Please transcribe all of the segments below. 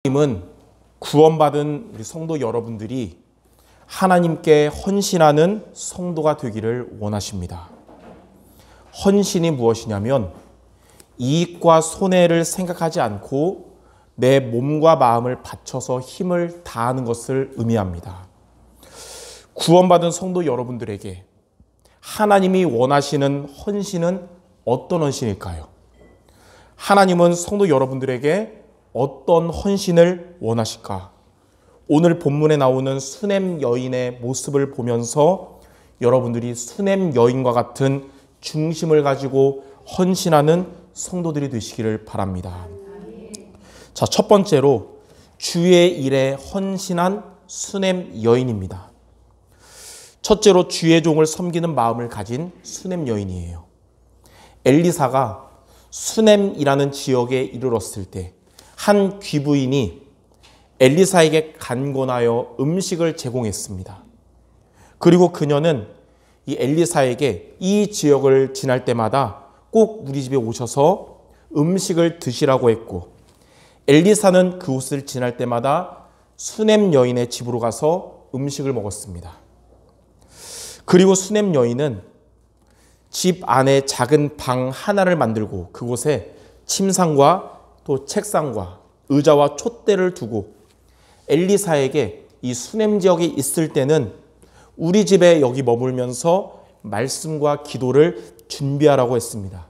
하나님은 구원받은 우리 성도 여러분들이 하나님께 헌신하는 성도가 되기를 원하십니다. 헌신이 무엇이냐면 이익과 손해를 생각하지 않고 내 몸과 마음을 바쳐서 힘을 다하는 것을 의미합니다. 구원받은 성도 여러분들에게 하나님이 원하시는 헌신은 어떤 헌신일까요? 하나님은 성도 여러분들에게 어떤 헌신을 원하실까? 오늘 본문에 나오는 수넴 여인의 모습을 보면서 여러분들이 수넴 여인과 같은 중심을 가지고 헌신하는 성도들이 되시기를 바랍니다. 자, 첫 번째로 주의 일에 헌신한 수넴 여인입니다. 첫째로 주의 종을 섬기는 마음을 가진 수넴 여인이에요. 엘리사가 수넴이라는 지역에 이르렀을 때 한 귀부인이 엘리사에게 간곤하여 음식을 제공했습니다. 그리고 그녀는 이 엘리사에게 이 지역을 지날 때마다 꼭 우리 집에 오셔서 음식을 드시라고 했고, 엘리사는 그곳을 지날 때마다 수넴 여인의 집으로 가서 음식을 먹었습니다. 그리고 수넴 여인은 집 안에 작은 방 하나를 만들고 그곳에 침상과 또 책상과 의자와 촛대를 두고 엘리사에게 이 수넴 지역에 있을 때는 우리 집에 여기 머물면서 말씀과 기도를 준비하라고 했습니다.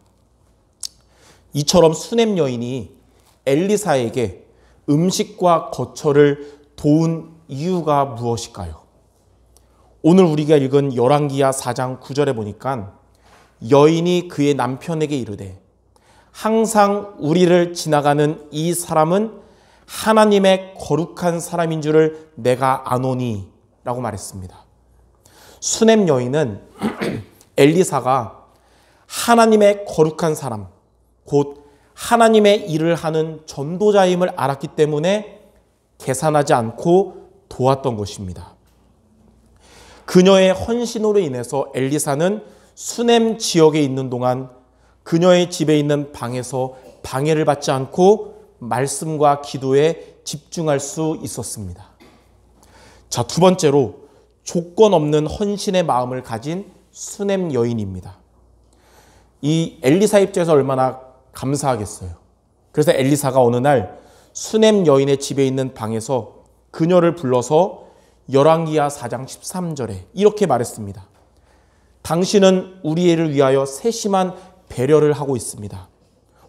이처럼 수넴 여인이 엘리사에게 음식과 거처를 도운 이유가 무엇일까요? 오늘 우리가 읽은 열왕기하 4장 9절에 보니까 여인이 그의 남편에게 이르되 항상 우리를 지나가는 이 사람은 하나님의 거룩한 사람인 줄을 내가 아노니 라고 말했습니다. 수넴 여인은 엘리사가 하나님의 거룩한 사람, 곧 하나님의 일을 하는 전도자임을 알았기 때문에 계산하지 않고 도왔던 것입니다. 그녀의 헌신으로 인해서 엘리사는 수넴 지역에 있는 동안 그녀의 집에 있는 방에서 방해를 받지 않고 말씀과 기도에 집중할 수 있었습니다. 자, 두 번째로 조건 없는 헌신의 마음을 가진 수넴 여인입니다. 이 엘리사 입장에서 얼마나 감사하겠어요. 그래서 엘리사가 어느 날 수넴 여인의 집에 있는 방에서 그녀를 불러서 열왕기하 4장 13절에 이렇게 말했습니다. 당신은 우리 애를 위하여 세심한 배려를 하고 있습니다.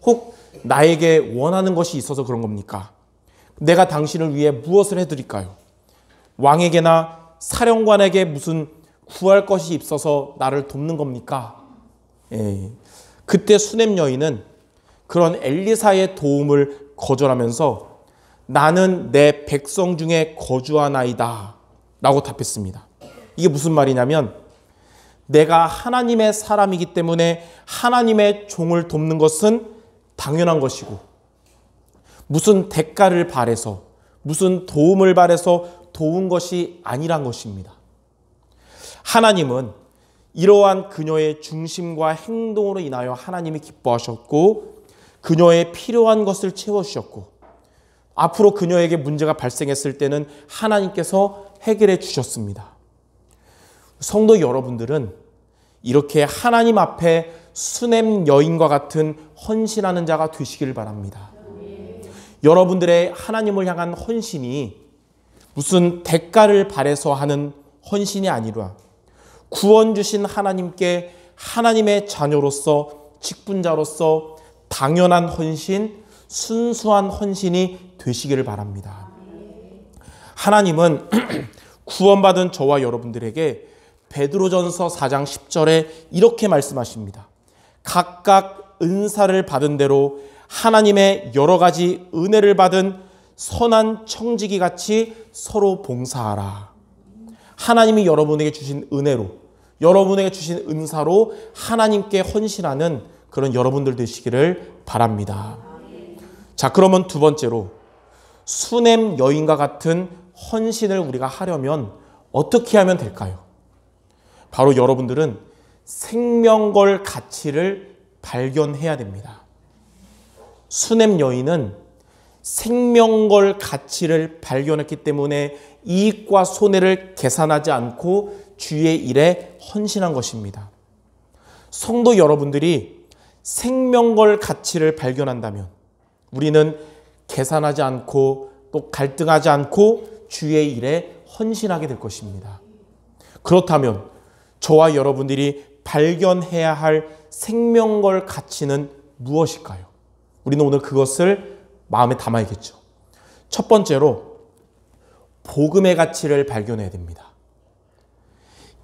혹 나에게 원하는 것이 있어서 그런 겁니까? 내가 당신을 위해 무엇을 해드릴까요? 왕에게나 사령관에게 무슨 구할 것이 있어서 나를 돕는 겁니까? 그때 수넴 여인은 그런 엘리사의 도움을 거절하면서 나는 내 백성 중에 거주하나이다 라고 답했습니다. 이게 무슨 말이냐면 내가 하나님의 사람이기 때문에 하나님의 종을 돕는 것은 당연한 것이고 무슨 대가를 바래서 무슨 도움을 바래서 도운 것이 아니란 것입니다. 하나님은 이러한 그녀의 중심과 행동으로 인하여 하나님이 기뻐하셨고 그녀의 필요한 것을 채워주셨고 앞으로 그녀에게 문제가 발생했을 때는 하나님께서 해결해 주셨습니다. 성도 여러분들은 이렇게 하나님 앞에 수넴 여인과 같은 헌신하는 자가 되시기를 바랍니다. 여러분들의 하나님을 향한 헌신이 무슨 대가를 바래서 하는 헌신이 아니라 구원 주신 하나님께 하나님의 자녀로서 직분자로서 당연한 헌신, 순수한 헌신이 되시기를 바랍니다. 하나님은 구원받은 저와 여러분들에게 베드로전서 4장 10절에 이렇게 말씀하십니다. 각각 은사를 받은 대로 하나님의 여러 가지 은혜를 받은 선한 청지기 같이 서로 봉사하라. 하나님이 여러분에게 주신 은혜로, 여러분에게 주신 은사로 하나님께 헌신하는 그런 여러분들 되시기를 바랍니다. 자, 그러면 두 번째로 수넴 여인과 같은 헌신을 우리가 하려면 어떻게 하면 될까요? 바로 여러분들은 생명걸 가치를 발견해야 됩니다. 수넴 여인은 생명걸 가치를 발견했기 때문에 이익과 손해를 계산하지 않고 주의 일에 헌신한 것입니다. 성도 여러분들이 생명걸 가치를 발견한다면 우리는 계산하지 않고 또 갈등하지 않고 주의 일에 헌신하게 될 것입니다. 그렇다면 저와 여러분들이 발견해야 할 생명걸 가치는 무엇일까요? 우리는 오늘 그것을 마음에 담아야겠죠. 첫 번째로 복음의 가치를 발견해야 됩니다.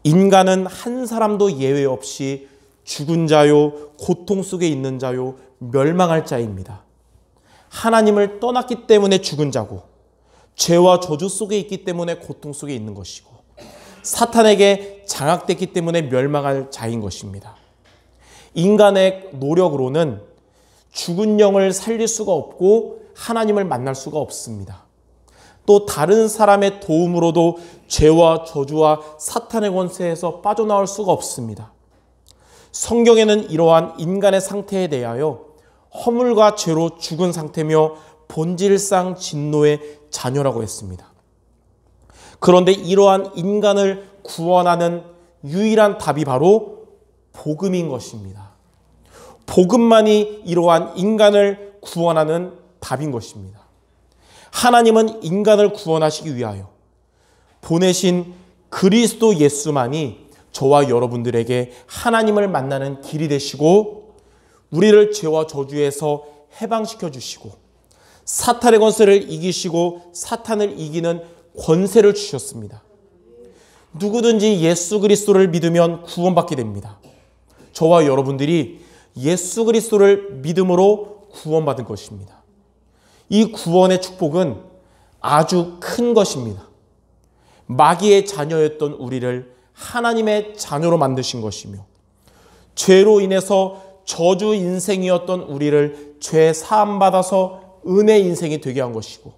인간은 한 사람도 예외 없이 죽은 자요, 고통 속에 있는 자요, 멸망할 자입니다. 하나님을 떠났기 때문에 죽은 자고, 죄와 저주 속에 있기 때문에 고통 속에 있는 것이고, 사탄에게 장악됐기 때문에 멸망할 자인 것입니다. 인간의 노력으로는 죽은 영을 살릴 수가 없고 하나님을 만날 수가 없습니다. 또 다른 사람의 도움으로도 죄와 저주와 사탄의 권세에서 빠져나올 수가 없습니다. 성경에는 이러한 인간의 상태에 대하여 허물과 죄로 죽은 상태며 본질상 진노의 자녀라고 했습니다. 그런데 이러한 인간을 구원하는 유일한 답이 바로 복음인 것입니다. 복음만이 이러한 인간을 구원하는 답인 것입니다. 하나님은 인간을 구원하시기 위하여 보내신 그리스도 예수만이 저와 여러분들에게 하나님을 만나는 길이 되시고 우리를 죄와 저주에서 해방시켜 주시고 사탄의 권세를 이기시고 사탄을 이기는 권세를 주셨습니다. 누구든지 예수 그리스도를 믿으면 구원받게 됩니다. 저와 여러분들이 예수 그리스도를 믿음으로 구원받은 것입니다. 이 구원의 축복은 아주 큰 것입니다. 마귀의 자녀였던 우리를 하나님의 자녀로 만드신 것이며 죄로 인해서 저주 인생이었던 우리를 죄 사함 받아서 은혜 인생이 되게 한 것이고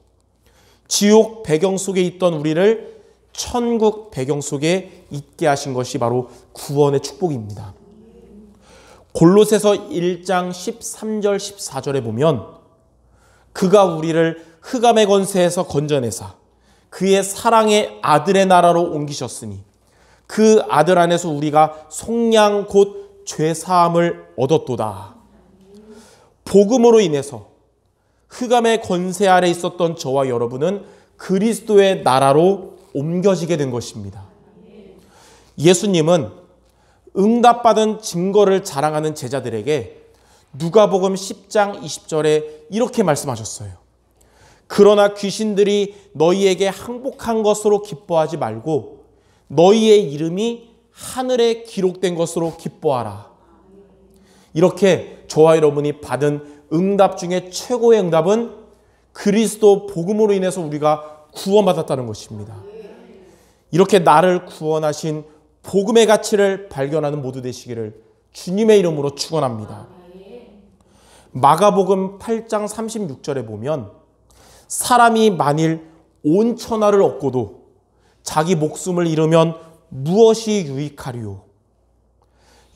지옥 배경 속에 있던 우리를 천국 배경 속에 있게 하신 것이 바로 구원의 축복입니다. 골로새서 1장 13절 14절에 보면 그가 우리를 흑암의 권세에서 건져내사 그의 사랑의 아들의 나라로 옮기셨으니 그 아들 안에서 우리가 속량 곧 죄사함을 얻었도다. 복음으로 인해서 흑암의 권세 아래 있었던 저와 여러분은 그리스도의 나라로 옮겨지게 된 것입니다. 예수님은 응답받은 증거를 자랑하는 제자들에게 누가복음 10장 20절에 이렇게 말씀하셨어요. 그러나 귀신들이 너희에게 항복한 것으로 기뻐하지 말고 너희의 이름이 하늘에 기록된 것으로 기뻐하라. 이렇게 저와 여러분이 받은 응답 중에 최고의 응답은 그리스도 복음으로 인해서 우리가 구원받았다는 것입니다. 이렇게 나를 구원하신 복음의 가치를 발견하는 모두 되시기를 주님의 이름으로 축원합니다. 마가복음 8장 36절에 보면 사람이 만일 온 천하를 얻고도 자기 목숨을 잃으면 무엇이 유익하리요?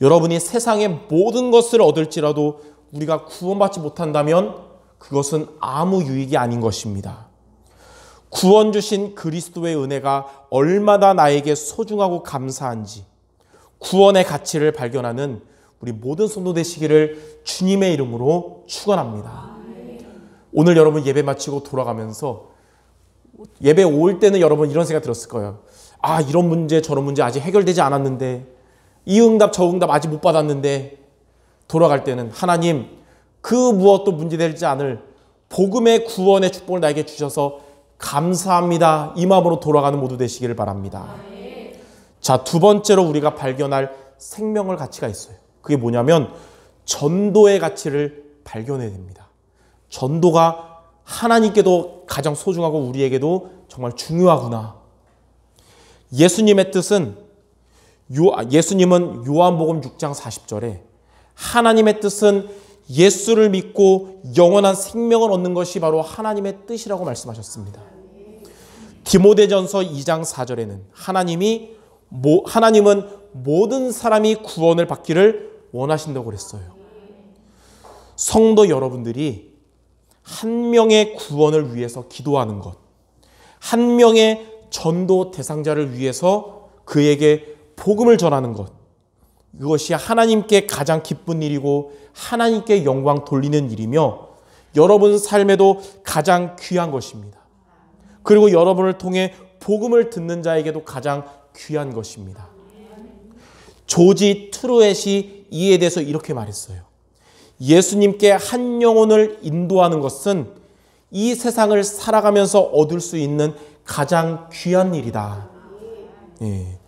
여러분이 세상의 모든 것을 얻을지라도 우리가 구원받지 못한다면 그것은 아무 유익이 아닌 것입니다. 구원 주신 그리스도의 은혜가 얼마나 나에게 소중하고 감사한지 구원의 가치를 발견하는 우리 모든 성도 되시기를 주님의 이름으로 축원합니다. 오늘 여러분 예배 마치고 돌아가면서 예배 올 때는 여러분 이런 생각 들었을 거예요. 아, 이런 문제 저런 문제 아직 해결되지 않았는데 이 응답 저 응답 아직 못 받았는데 돌아갈 때는 하나님 그 무엇도 문제되지 않을 복음의 구원의 축복을 나에게 주셔서 감사합니다. 이 마음으로 돌아가는 모두 되시기를 바랍니다. 자, 두 번째로 우리가 발견할 생명의 가치가 있어요. 그게 뭐냐면 전도의 가치를 발견해야 됩니다. 전도가 하나님께도 가장 소중하고 우리에게도 정말 중요하구나. 예수님의 뜻은 예수님은 요한복음 6장 40절에 하나님의 뜻은 예수를 믿고 영원한 생명을 얻는 것이 바로 하나님의 뜻이라고 말씀하셨습니다. 디모데전서 2장 4절에는 하나님은 모든 사람이 구원을 받기를 원하신다고 그랬어요. 성도 여러분들이 한 명의 구원을 위해서 기도하는 것, 한 명의 전도 대상자를 위해서 그에게 복음을 전하는 것, 이것이 하나님께 가장 기쁜 일이고 하나님께 영광 돌리는 일이며 여러분 삶에도 가장 귀한 것입니다. 그리고 여러분을 통해 복음을 듣는 자에게도 가장 귀한 것입니다. 조지 트루엣이 이에 대해서 이렇게 말했어요. 예수님께 한 영혼을 인도하는 것은 이 세상을 살아가면서 얻을 수 있는 가장 귀한 일이다. 예.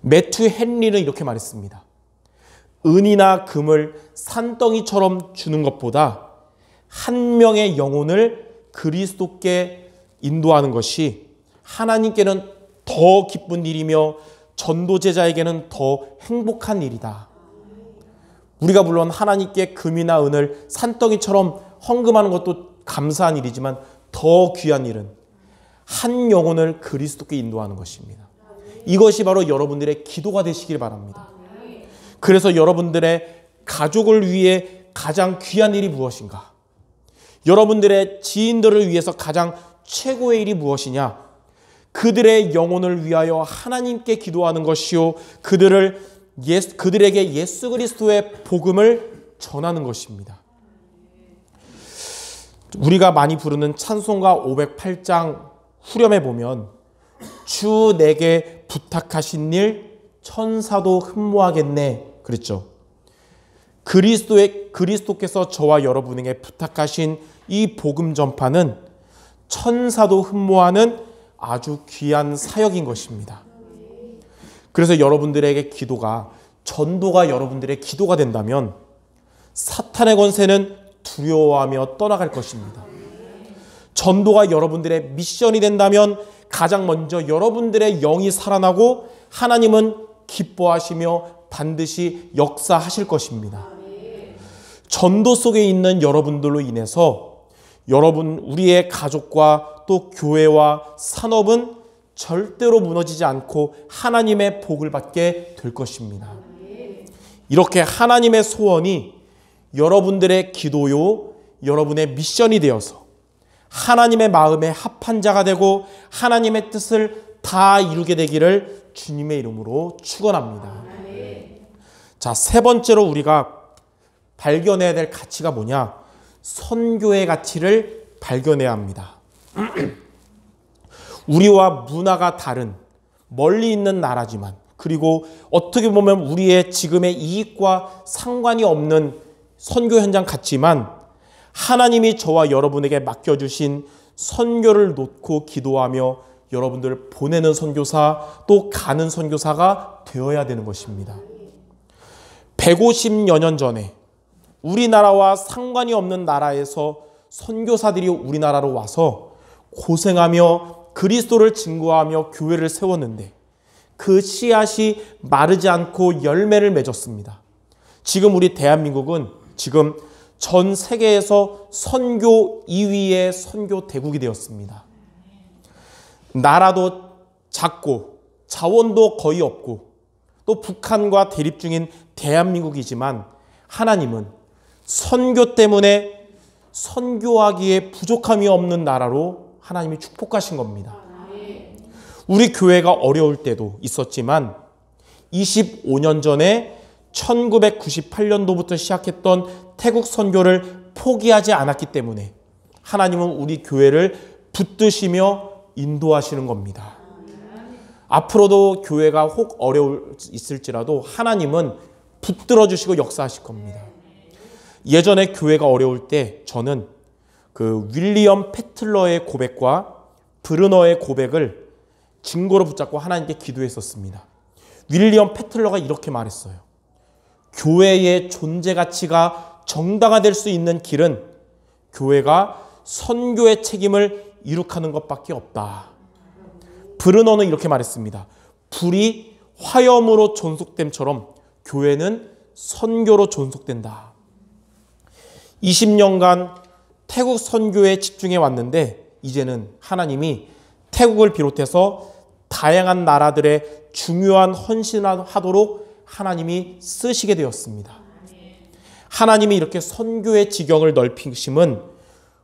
매튜 헨리는 이렇게 말했습니다. 은이나 금을 산더미처럼 주는 것보다 한 명의 영혼을 그리스도께 인도하는 것이 하나님께는 더 기쁜 일이며 전도제자에게는 더 행복한 일이다. 우리가 물론 하나님께 금이나 은을 산더미처럼 헌금하는 것도 감사한 일이지만 더 귀한 일은 한 영혼을 그리스도께 인도하는 것입니다. 이것이 바로 여러분들의 기도가 되시길 바랍니다. 그래서 여러분들의 가족을 위해 가장 귀한 일이 무엇인가? 여러분들의 지인들을 위해서 가장 최고의 일이 무엇이냐? 그들의 영혼을 위하여 하나님께 기도하는 것이요, 그들에게 예수 그리스도의 복음을 전하는 것입니다. 우리가 많이 부르는 찬송가 508장 후렴에 보면 주 내게 부탁하신 일 천사도 흠모하겠네 그랬죠. 그리스도께서 저와 여러분에게 부탁하신 이 복음 전파는 천사도 흠모하는 아주 귀한 사역인 것입니다. 그래서 여러분들에게 기도가, 전도가 여러분들의 기도가 된다면 사탄의 권세는 두려워하며 떠나갈 것입니다. 전도가 여러분들의 미션이 된다면 가장 먼저 여러분들의 영이 살아나고 하나님은 기뻐하시며 반드시 역사하실 것입니다. 전도 속에 있는 여러분들로 인해서 우리의 가족과 또 교회와 산업은 절대로 무너지지 않고 하나님의 복을 받게 될 것입니다. 이렇게 하나님의 소원이 여러분들의 기도요, 여러분의 미션이 되어서 하나님의 마음에 합한 자가 되고 하나님의 뜻을 다 이루게 되기를 주님의 이름으로 축원합니다. 자, 세 번째로 우리가 발견해야 될 가치가 뭐냐? 선교의 가치를 발견해야 합니다. 우리와 문화가 다른 멀리 있는 나라지만, 그리고 어떻게 보면 우리의 지금의 이익과 상관이 없는 선교 현장 같지만 하나님이 저와 여러분에게 맡겨주신 선교를 놓고 기도하며 여러분들을 보내는 선교사, 또 가는 선교사가 되어야 되는 것입니다. 150여 년 전에 우리나라와 상관이 없는 나라에서 선교사들이 우리나라로 와서 고생하며 그리스도를 증거하며 교회를 세웠는데 그 씨앗이 마르지 않고 열매를 맺었습니다. 지금 우리 대한민국은 지금 전 세계에서 선교 2위의 선교 대국이 되었습니다. 나라도 작고 자원도 거의 없고 또 북한과 대립 중인 대한민국이지만 하나님은 선교 때문에 선교하기에 부족함이 없는 나라로 하나님이 축복하신 겁니다. 우리 교회가 어려울 때도 있었지만 25년 전에 1998년도부터 시작했던 태국 선교를 포기하지 않았기 때문에 하나님은 우리 교회를 붙드시며 인도하시는 겁니다. 앞으로도 교회가 혹 있을지라도 하나님은 붙들어 주시고 역사하실 겁니다. 예전에 교회가 어려울 때 저는 그 윌리엄 패틀러의 고백과 브르너의 고백을 증거로 붙잡고 하나님께 기도했었습니다. 윌리엄 패틀러가 이렇게 말했어요. 교회의 존재 가치가 정당화될 수 있는 길은 교회가 선교의 책임을 이룩하는 것밖에 없다. 브르너는 이렇게 말했습니다. 불이 화염으로 존속됨처럼 교회는 선교로 존속된다. 20년간 태국 선교에 집중해 왔는데 이제는 하나님이 태국을 비롯해서 다양한 나라들의 중요한 헌신하도록 하나님이 쓰시게 되었습니다. 하나님이 이렇게 선교의 지경을 넓히심은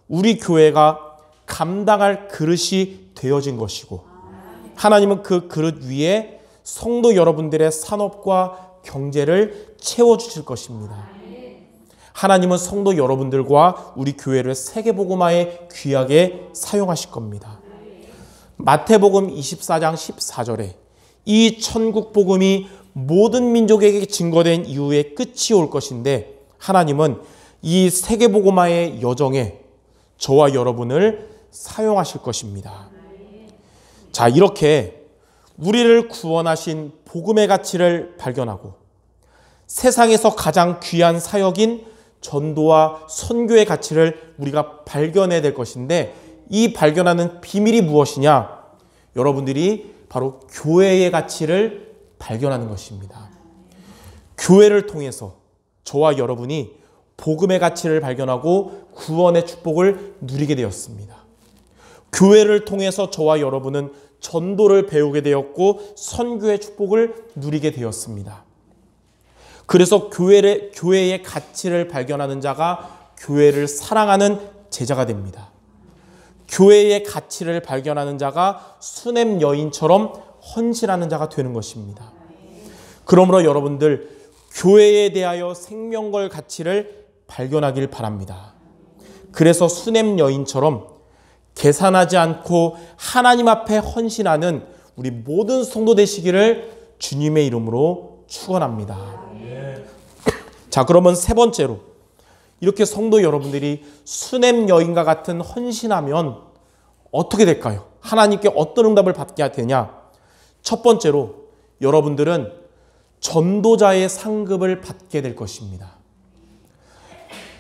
우리 교회가 감당할 그릇이 되어진 것이고, 하나님은 그 그릇 위에 성도 여러분들의 산업과 경제를 채워주실 것입니다. 하나님은 성도 여러분들과 우리 교회를 세계복음화에 귀하게 사용하실 겁니다. 마태복음 24장 14절에 이 천국복음이 모든 민족에게 증거된 이후에 끝이 올 것인데, 하나님은 이 세계복음화의 여정에 저와 여러분을 사용하실 것입니다. 자, 이렇게 우리를 구원하신 복음의 가치를 발견하고 세상에서 가장 귀한 사역인 전도와 선교의 가치를 우리가 발견해야 될 것인데, 이 발견하는 비밀이 무엇이냐? 여러분들이 바로 교회의 가치를 발견하는 것입니다. 교회를 통해서 저와 여러분이 복음의 가치를 발견하고 구원의 축복을 누리게 되었습니다. 교회를 통해서 저와 여러분은 전도를 배우게 되었고 선교의 축복을 누리게 되었습니다. 그래서 교회의 가치를 발견하는 자가 교회를 사랑하는 제자가 됩니다. 교회의 가치를 발견하는 자가 수냄 여인처럼 헌신하는 자가 되는 것입니다. 그러므로 여러분들, 교회에 대하여 생명 걸 가치를 발견하길 바랍니다. 그래서 수냄 여인처럼 계산하지 않고 하나님 앞에 헌신하는 우리 모든 성도 되시기를 주님의 이름으로 축원합니다. 자, 그러면 세 번째로, 이렇게 성도 여러분들이 수냄 여인과 같은 헌신하면 어떻게 될까요? 하나님께 어떤 응답을 받게 되냐? 첫 번째로, 여러분들은 전도자의 상급을 받게 될 것입니다.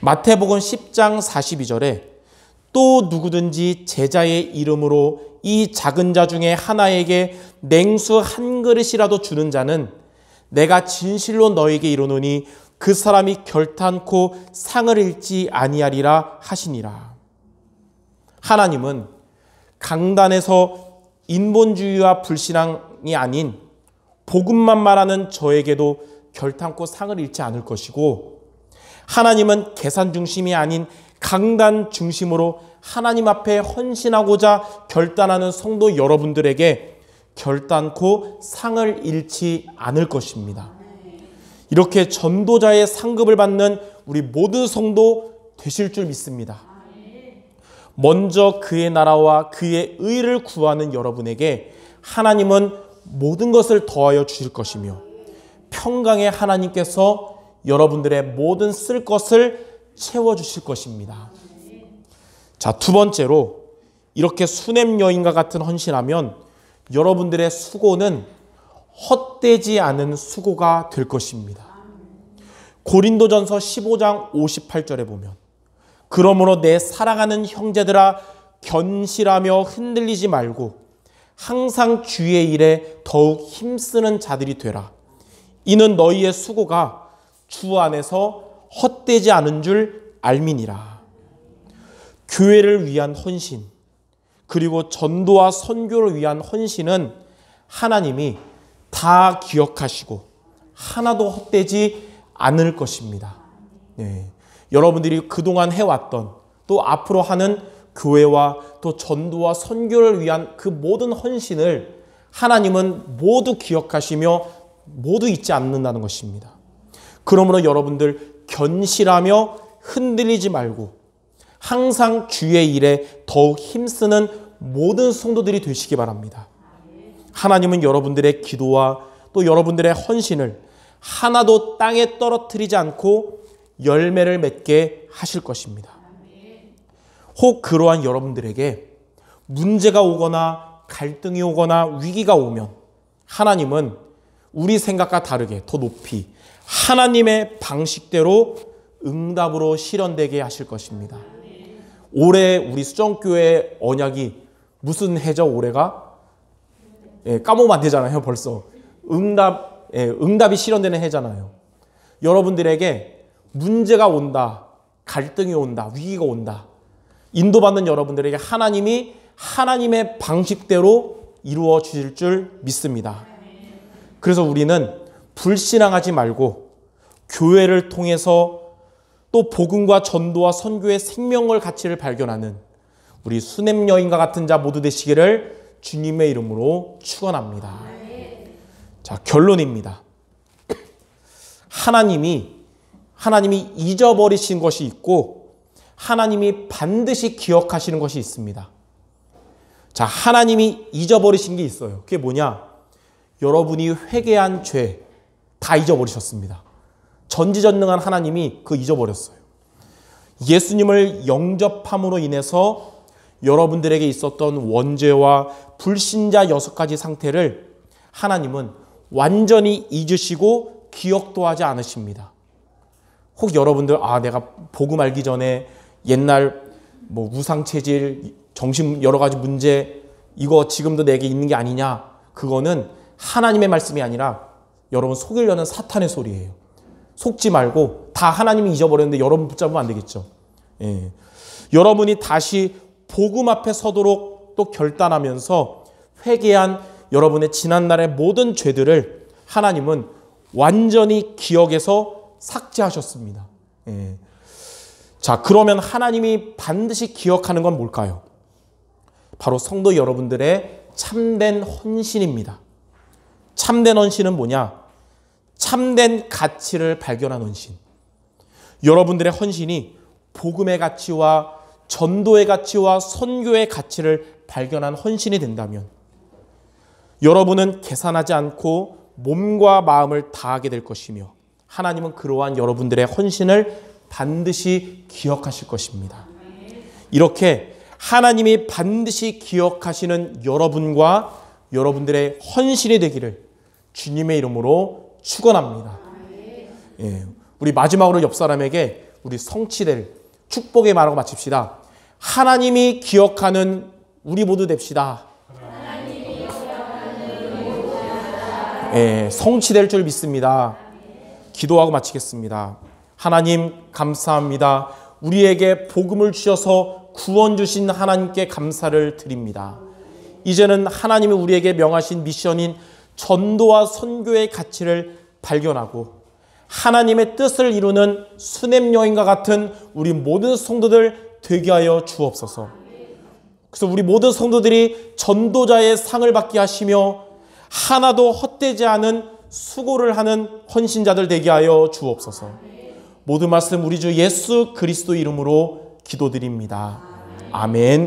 마태복음 10장 42절에 또 누구든지 제자의 이름으로 이 작은 자 중에 하나에게 냉수 한 그릇이라도 주는 자는 내가 진실로 너에게 이르노니 그 사람이 결탄코 상을 잃지 아니하리라 하시니라. 하나님은 강단에서 인본주의와 불신앙이 아닌 복음만 말하는 저에게도 결탄코 상을 잃지 않을 것이고, 하나님은 계산 중심이 아닌 강단 중심으로 하나님 앞에 헌신하고자 결단하는 성도 여러분들에게 결단코 상을 잃지 않을 것입니다. 이렇게 전도자의 상급을 받는 우리 모든 성도 되실 줄 믿습니다. 먼저 그의 나라와 그의 의를 구하는 여러분에게 하나님은 모든 것을 더하여 주실 것이며, 평강의 하나님께서 여러분들의 모든 쓸 것을 채워주실 것입니다. 자, 두 번째로, 이렇게 수냄 여인과 같은 헌신하면 여러분들의 수고는 헛되지 않은 수고가 될 것입니다. 고린도전서 15장 58절에 보면, 그러므로 내 사랑하는 형제들아 견실하며 흔들리지 말고 항상 주의 일에 더욱 힘쓰는 자들이 되라. 이는 너희의 수고가 주 안에서 헛되지 않은 줄 알미니라. 교회를 위한 헌신, 그리고 전도와 선교를 위한 헌신은 하나님이 다 기억하시고 하나도 헛되지 않을 것입니다. 네. 여러분들이 그동안 해왔던, 또 앞으로 하는 교회와 또 전도와 선교를 위한 그 모든 헌신을 하나님은 모두 기억하시며 모두 잊지 않는다는 것입니다. 그러므로 여러분들 견실하며 흔들리지 말고 항상 주의 일에 더욱 힘쓰는 모든 성도들이 되시기 바랍니다. 하나님은 여러분들의 기도와 또 여러분들의 헌신을 하나도 땅에 떨어뜨리지 않고 열매를 맺게 하실 것입니다. 혹 그러한 여러분들에게 문제가 오거나 갈등이 오거나 위기가 오면 하나님은 우리 생각과 다르게 더 높이 하나님의 방식대로 응답으로 실현되게 하실 것입니다. 올해 우리 수정교회 언약이 무슨 해죠? 올해가? 까먹으면 안 되잖아요. 벌써 응답이 실현되는 해잖아요. 여러분들에게 문제가 온다, 갈등이 온다, 위기가 온다, 인도받는 여러분들에게 하나님이 하나님의 방식대로 이루어 주실 줄 믿습니다. 그래서 우리는 불신앙하지 말고 교회를 통해서 또 복음과 전도와 선교의 생명을 가치를 발견하는 우리 수냄 여인과 같은 자 모두 되시기를 주님의 이름으로 축원합니다. 자, 결론입니다. 하나님이 잊어버리신 것이 있고 하나님이 반드시 기억하시는 것이 있습니다. 자, 하나님이 잊어버리신 게 있어요. 그게 뭐냐? 여러분이 회개한 죄 다 잊어버리셨습니다. 전지전능한 하나님이 그거 잊어버렸어요. 예수님을 영접함으로 인해서 여러분들에게 있었던 원죄와 불신자 6가지 상태를 하나님은 완전히 잊으시고 기억도 하지 않으십니다. 혹 여러분들 내가 복음 알기 전에 옛날 우상체질, 정신 여러 가지 문제 이거 지금도 내게 있는 게 아니냐? 그거는 하나님의 말씀이 아니라 여러분 속이려는 사탄의 소리예요. 속지 말고 다 하나님이 잊어버렸는데 여러분 붙잡으면 안 되겠죠. 예. 여러분이 다시 복음 앞에 서도록 또 결단하면서 회개한 여러분의 지난날의 모든 죄들을 하나님은 완전히 기억에서 삭제하셨습니다. 예. 자, 그러면 하나님이 반드시 기억하는 건 뭘까요? 바로 성도 여러분들의 참된 헌신입니다. 참된 헌신은 뭐냐? 참된 가치를 발견한 헌신. 여러분들의 헌신이 복음의 가치와 전도의 가치와 선교의 가치를 발견한 헌신이 된다면 여러분은 계산하지 않고 몸과 마음을 다하게 될 것이며 하나님은 그러한 여러분들의 헌신을 반드시 기억하실 것입니다. 이렇게 하나님이 반드시 기억하시는 여러분과 여러분들의 헌신이 되기를 주님의 이름으로 축원합니다. 예, 우리 마지막으로 옆 사람에게 우리 성취될 축복의 말하고 마칩시다. 하나님이 기억하는 우리 모두 됩시다. 예, 성취될 줄 믿습니다. 기도하고 마치겠습니다. 하나님 감사합니다. 우리에게 복음을 주셔서 구원 주신 하나님께 감사를 드립니다. 이제는 하나님이 우리에게 명하신 미션인 전도와 선교의 가치를 발견하고 하나님의 뜻을 이루는 수냄 여인과 같은 우리 모든 성도들 되게 하여 주옵소서. 그래서 우리 모든 성도들이 전도자의 상을 받게 하시며 하나도 헛되지 않은 수고를 하는 헌신자들 되게 하여 주옵소서. 모든 말씀 우리 주 예수 그리스도 이름으로 기도드립니다. 아멘.